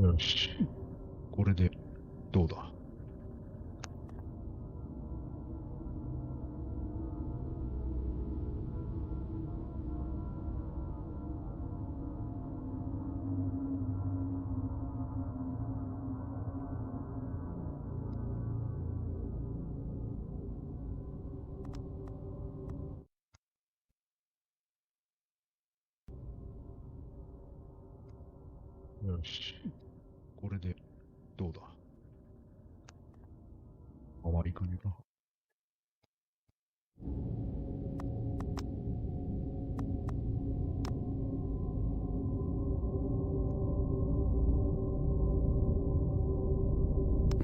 よし。これで、どうだ？よし。これで、どうだ？あまりいかねえか。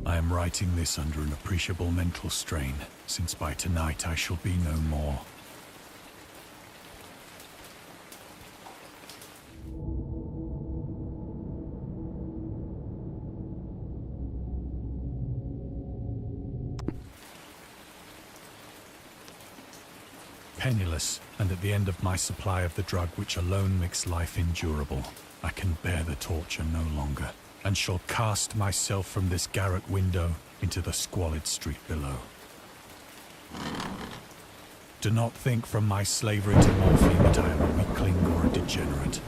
I am writing this under an appreciable mental strain, since by tonight I shall be no more. Penniless, and at the end of my supply of the drug which alone makes life endurable, I can bear the torture no longer, and shall cast myself from this garret window into the squalid street below. Do not think from my slavery to morphine that I am a weakling or a degenerate.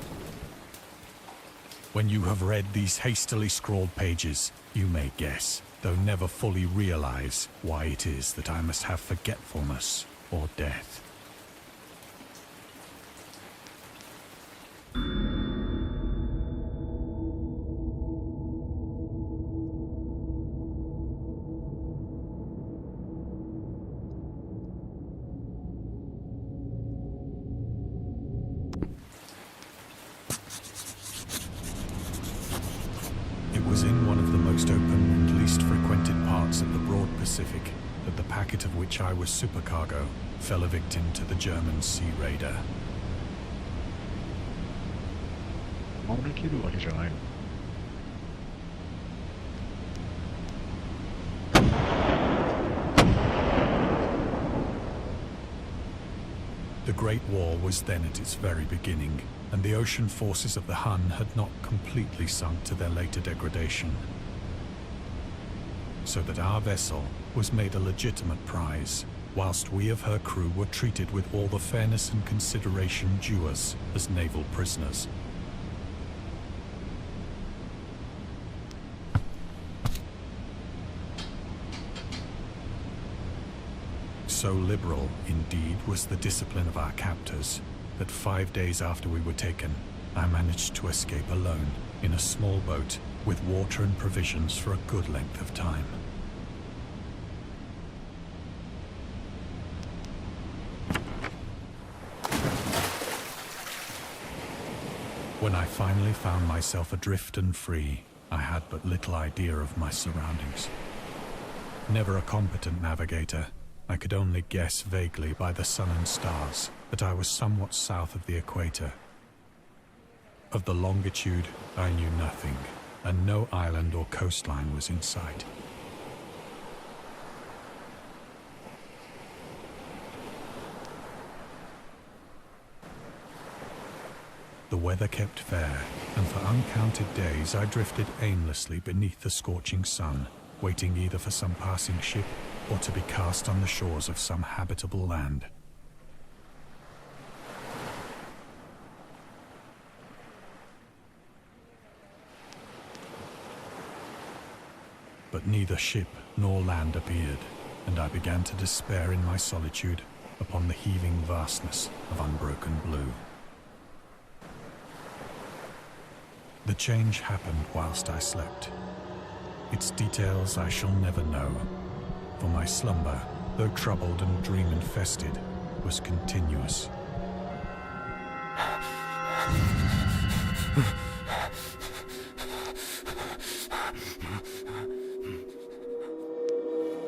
When you have read these hastily scrawled pages, you may guess, though never fully realize, why it is that I must have forgetfulness or death. It was in one of the most open and least frequented parts of the broad Pacific that the packet of which I was supercargo fell a victim to the German sea raider. 守りきるわけじゃないの。The Great War was then at its very beginning, and the ocean forces of the Hun had not completely sunk to their later degradation. So that our vessel was made a legitimate prize, whilst we of her crew were treated with all the fairness and consideration due us as naval prisoners. So liberal, indeed, was the discipline of our captors, that 5 days after we were taken, I managed to escape alone, in a small boat, with water and provisions for a good length of time. When I finally found myself adrift and free, I had but little idea of my surroundings. Never a competent navigator, I could only guess vaguely by the sun and stars that I was somewhat south of the equator. Of the longitude, I knew nothing, and no island or coastline was in sight. The weather kept fair, and for uncounted days I drifted aimlessly beneath the scorching sun, waiting either for some passing ship or to be cast on the shores of some habitable land. But neither ship nor land appeared, and I began to despair in my solitude upon the heaving vastness of unbroken blue. The change happened whilst I slept. Its details I shall never know, for my slumber, though troubled and dream-infested, was continuous.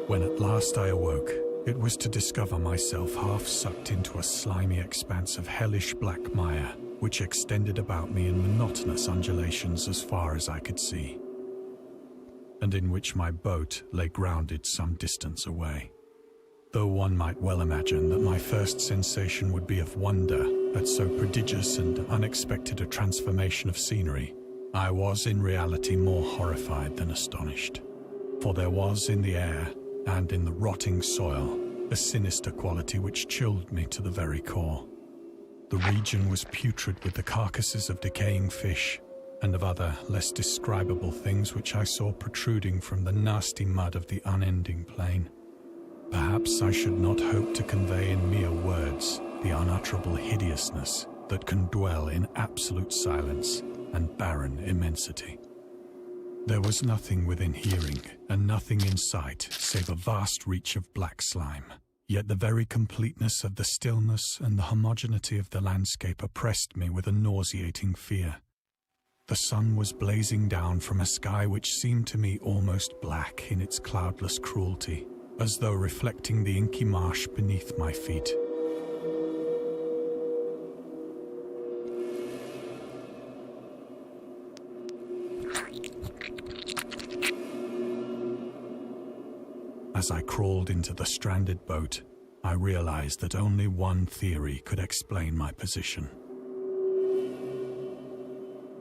When at last I awoke, it was to discover myself half sucked into a slimy expanse of hellish black mire, which extended about me in monotonous undulations as far as I could see, and in which my boat lay grounded some distance away. Though one might well imagine that my first sensation would be of wonder at so prodigious and unexpected a transformation of scenery, I was in reality more horrified than astonished, for there was in the air and in the rotting soil a sinister quality which chilled me to the very core. The region was putrid with the carcasses of decaying fish and of other, less describable things which I saw protruding from the nasty mud of the unending plain. Perhaps I should not hope to convey in mere words the unutterable hideousness that can dwell in absolute silence and barren immensity. There was nothing within hearing and nothing in sight save a vast reach of black slime. Yet the very completeness of the stillness and the homogeneity of the landscape oppressed me with a nauseating fear. The sun was blazing down from a sky which seemed to me almost black in its cloudless cruelty, as though reflecting the inky marsh beneath my feet. As I crawled into the stranded boat, I realized that only one theory could explain my position.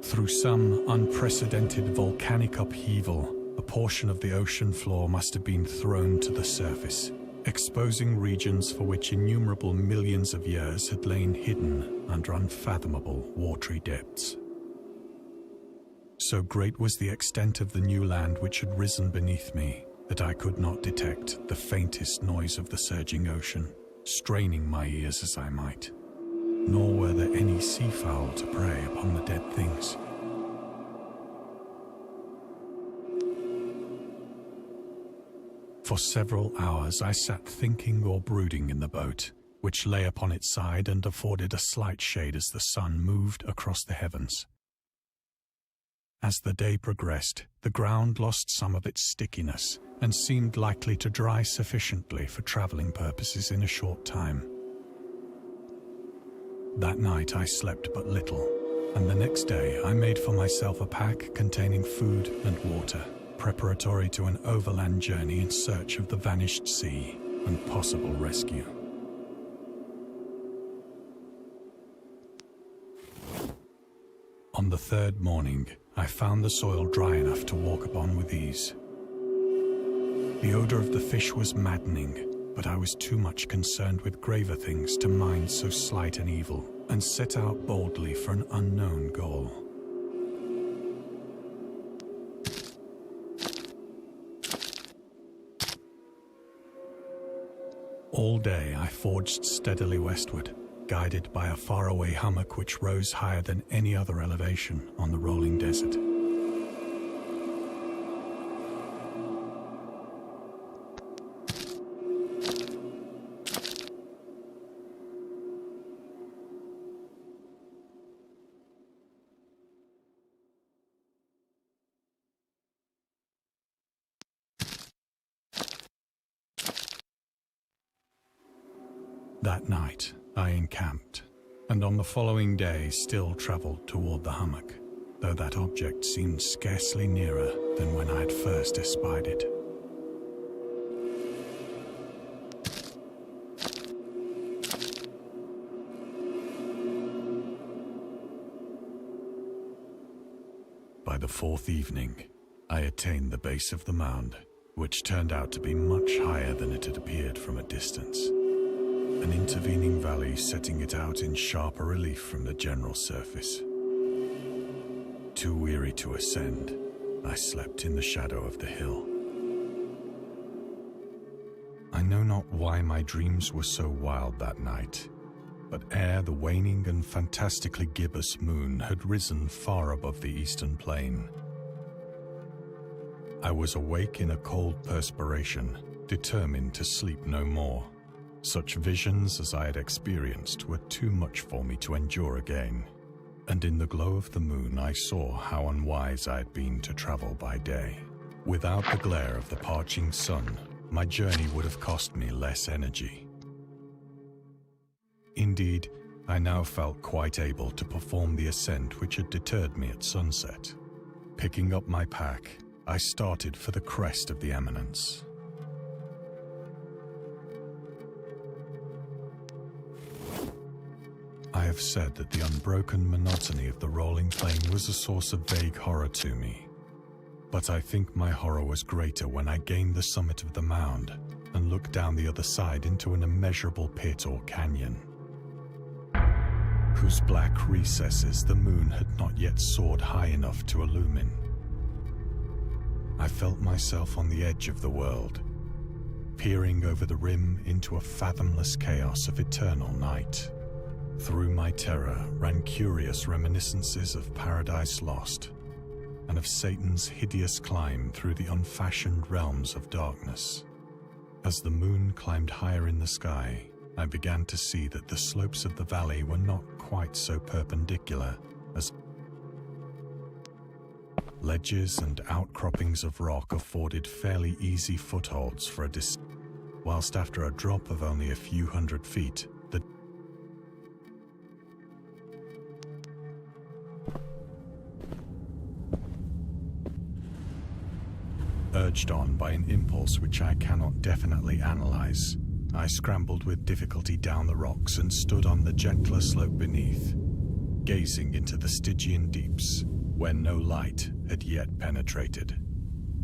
Through some unprecedented volcanic upheaval, a portion of the ocean floor must have been thrown to the surface, exposing regions for which innumerable millions of years had lain hidden under unfathomable watery depths. So great was the extent of the new land which had risen beneath me that I could not detect the faintest noise of the surging ocean, straining my ears as I might. Nor were there any seafowl to prey upon the dead things. For several hours I sat thinking or brooding in the boat, which lay upon its side and afforded a slight shade as the sun moved across the heavens. As the day progressed, the ground lost some of its stickiness and seemed likely to dry sufficiently for traveling purposes in a short time. That night I slept but little, and the next day I made for myself a pack containing food and water, preparatory to an overland journey in search of the vanished sea and possible rescue. On the third morning, I found the soil dry enough to walk upon with ease. The odor of the fish was maddening, but I was too much concerned with graver things to mind so slight an evil, and set out boldly for an unknown goal. All day I forged steadily westward, guided by a faraway hummock which rose higher than any other elevation on the rolling desert. That night, I encamped, and on the following day still travelled toward the hummock, though that object seemed scarcely nearer than when I had first espied it. By the fourth evening, I attained the base of the mound, which turned out to be much higher than it had appeared from a distance. An intervening valley setting it out in sharper relief from the general surface. Too weary to ascend, I slept in the shadow of the hill. I know not why my dreams were so wild that night, but ere the waning and fantastically gibbous moon had risen far above the eastern plain, I was awake in a cold perspiration, determined to sleep no more. Such visions as I had experienced were too much for me to endure again, and in the glow of the moon I saw how unwise I had been to travel by day. Without the glare of the parching sun, my journey would have cost me less energy. Indeed, I now felt quite able to perform the ascent which had deterred me at sunset. Picking up my pack, I started for the crest of the eminence. I have said that the unbroken monotony of the rolling plain was a source of vague horror to me. But I think my horror was greater when I gained the summit of the mound and looked down the other side into an immeasurable pit or canyon, whose black recesses the moon had not yet soared high enough to illumine. I felt myself on the edge of the world, peering over the rim into a fathomless chaos of eternal night. Through my terror ran curious reminiscences of Paradise Lost and of Satan's hideous climb through the unfashioned realms of darkness. As the moon climbed higher in the sky, I began to see that the slopes of the valley were not quite so perpendicular as ledges and outcroppings of rock afforded fairly easy footholds for a descent, whilst after a drop of only a few hundred feet, the urged on by an impulse which I cannot definitely analyze, I scrambled with difficulty down the rocks and stood on the gentler slope beneath, gazing into the Stygian deeps, where no light had yet penetrated.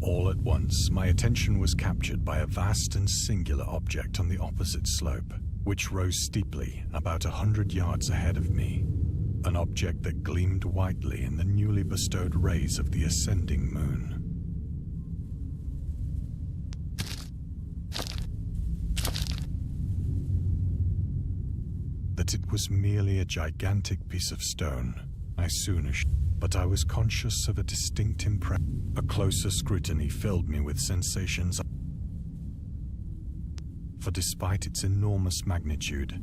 All at once, my attention was captured by a vast and singular object on the opposite slope, which rose steeply about 100 yards ahead of me, an object that gleamed whitely in the newly bestowed rays of the ascending moon. That it was merely a gigantic piece of stone, I soon assured, but I was conscious of a distinct impression. A closer scrutiny filled me with sensations, for despite its enormous magnitude,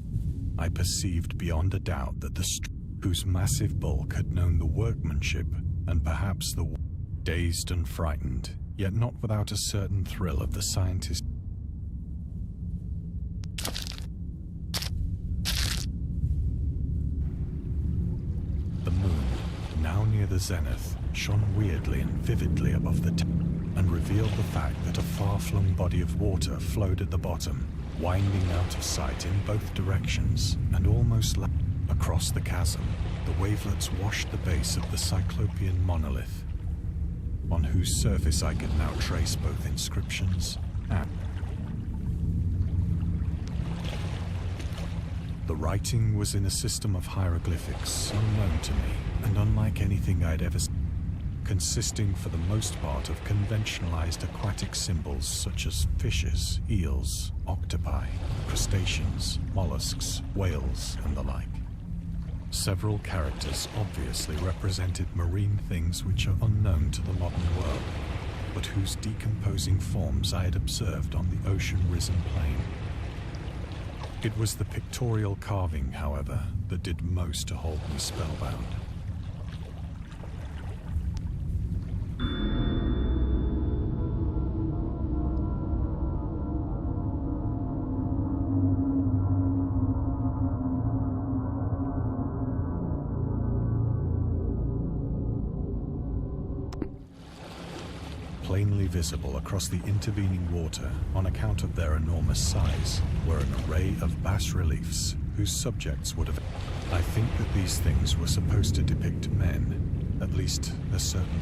I perceived beyond a doubt that the whose massive bulk had known the workmanship and perhaps the dazed and frightened, yet not without a certain thrill of the scientist. The moon, now near the zenith, shone weirdly and vividly above the and revealed the fact that a far-flung body of water flowed at the bottom, winding out of sight in both directions, and almost across the chasm, the wavelets washed the base of the Cyclopean monolith, on whose surface I could now trace both inscriptions and the writing was in a system of hieroglyphics unknown to me, and unlike anything I'd ever seen, consisting for the most part of conventionalized aquatic symbols such as fishes, eels, octopi, crustaceans, mollusks, whales, and the like. Several characters obviously represented marine things which are unknown to the modern world, but whose decomposing forms I had observed on the ocean-risen plain. It was the pictorial carving, however, that did most to hold me spellbound. Plainly visible across the intervening water, on account of their enormous size, were an array of bas-reliefs whose subjects would have... I think that these things were supposed to depict men, at least a certain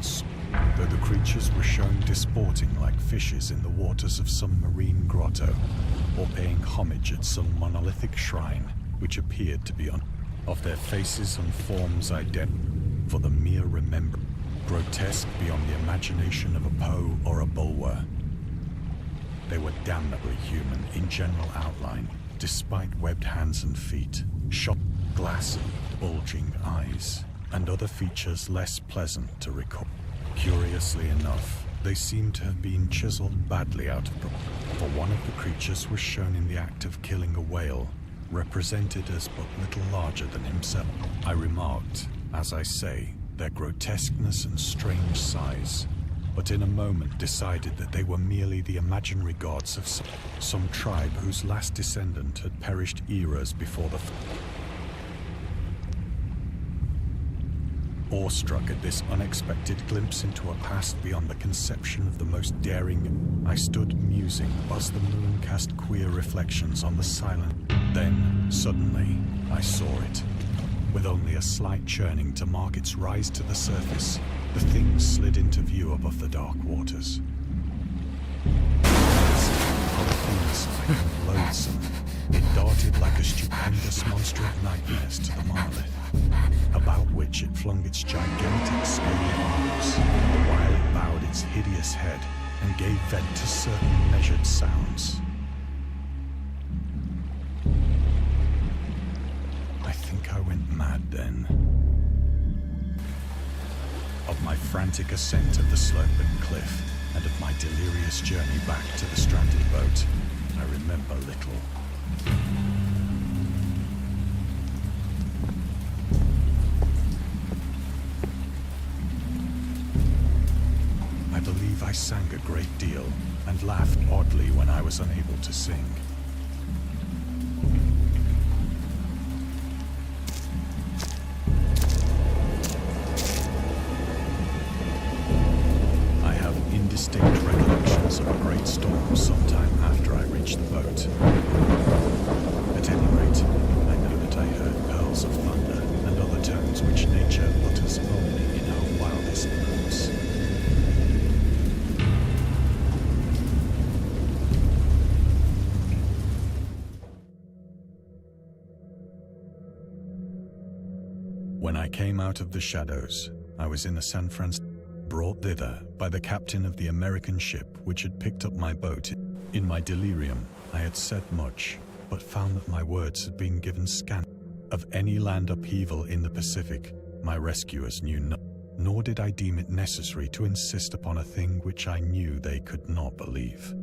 though the creatures were shown disporting like fishes in the waters of some marine grotto, or paying homage at some monolithic shrine which appeared to be of their faces and forms identical for the mere remembrance. Grotesque beyond the imagination of a Poe or a Bulwer. They were damnably human in general outline, despite webbed hands and feet, shot, glassy, bulging eyes, and other features less pleasant to recall. Curiously enough, they seemed to have been chiseled badly out of proportion, for one of the creatures was shown in the act of killing a whale, represented as but little larger than himself. I remarked, as I say, their grotesqueness and strange size, but in a moment decided that they were merely the imaginary gods of some tribe whose last descendant had perished eras before the Awestruck at this unexpected glimpse into a past beyond the conception of the most daring, I stood musing whilst the moon cast queer reflections on the silent. Then, suddenly, I saw it. With only a slight churning to mark its rise to the surface, the thing slid into view above the dark waters. Polyphemus-like and loathsome, it darted like a stupendous monster of nightmares to the monolith, about which it flung its gigantic scaly arms, while it bowed its hideous head and gave vent to certain measured sounds. I think I went mad then. Of my frantic ascent of the sloping cliff, and of my delirious journey back to the stranded boat, I remember little. I believe I sang a great deal, and laughed oddly when I was unable to sing. Indistinct recollections of a great storm sometime after I reached the boat. At any rate, I know that I heard pearls of thunder and other tones which nature utters only in her wildest moods. When I came out of the shadows, I was in the San Francisco, brought thither by the captain of the American ship which had picked up my boat. In my delirium, I had said much, but found that my words had been given scant. Of any land upheaval in the Pacific, my rescuers knew nothing, nor did I deem it necessary to insist upon a thing which I knew they could not believe.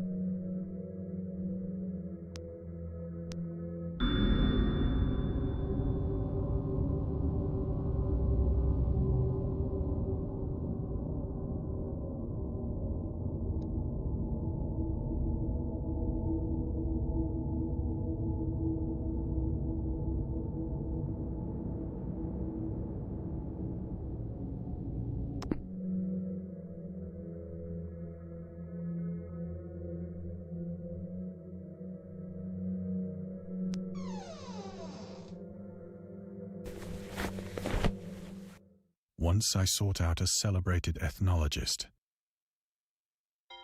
Once I sought out a celebrated ethnologist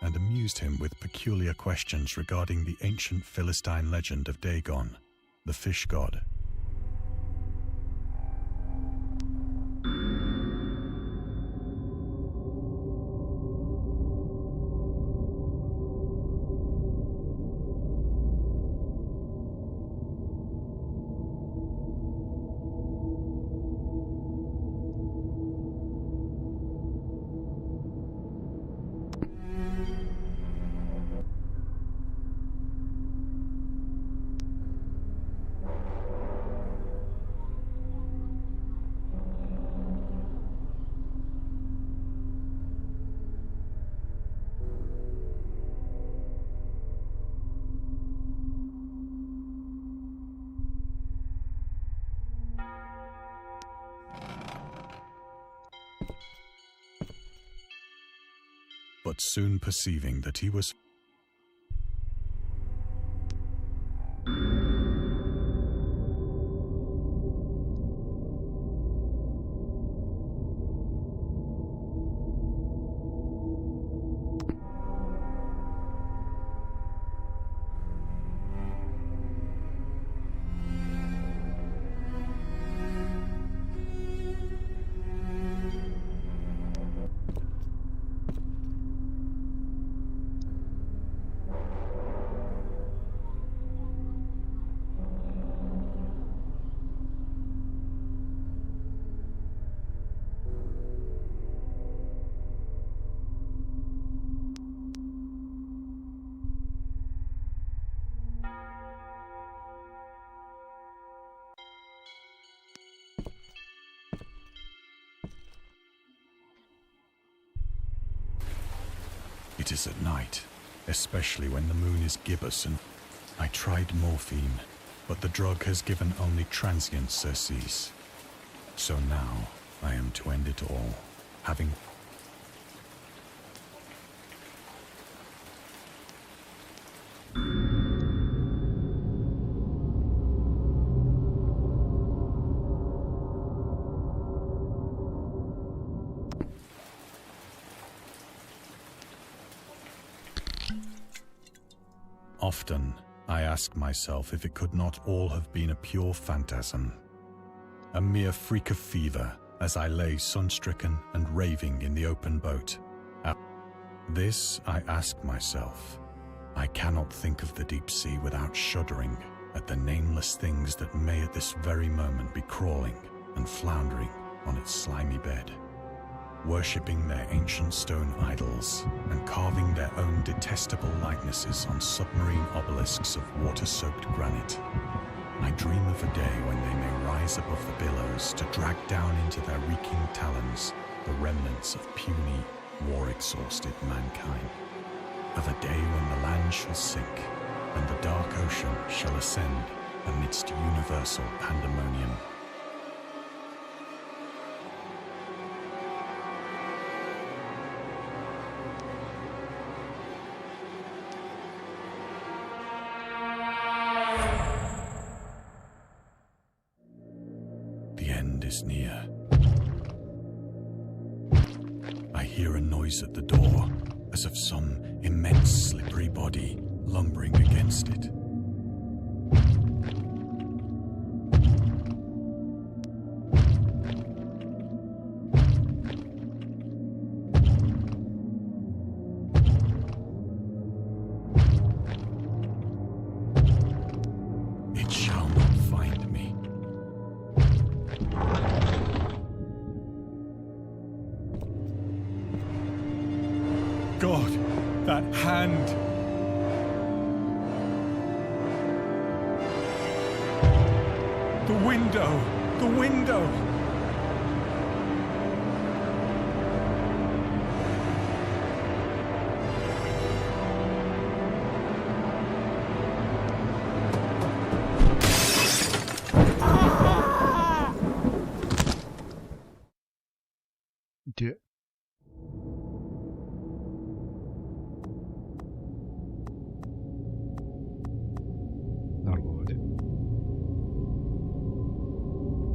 and amused him with peculiar questions regarding the ancient Philistine legend of Dagon, the fish god. But soon perceiving that he was It is at night, especially when the moon is gibbous, and I tried morphine, but the drug has given only transient surcease. So now I am to end it all, having Often, I ask myself if it could not all have been a pure phantasm, a mere freak of fever as I lay sun-stricken and raving in the open boat. This I ask myself. I cannot think of the deep sea without shuddering at the nameless things that may at this very moment be crawling and floundering on its slimy bed, worshipping their ancient stone idols and carving their own detestable likenesses on submarine obelisks of water-soaked granite. I dream of a day when they may rise above the billows to drag down into their reeking talons the remnants of puny, war-exhausted mankind. Of a day when the land shall sink and the dark ocean shall ascend amidst universal pandemonium. The end is near. I hear a noise at the door, as of some immense slippery body lumbering against it. It shall not find me. God, that hand! The window! The window!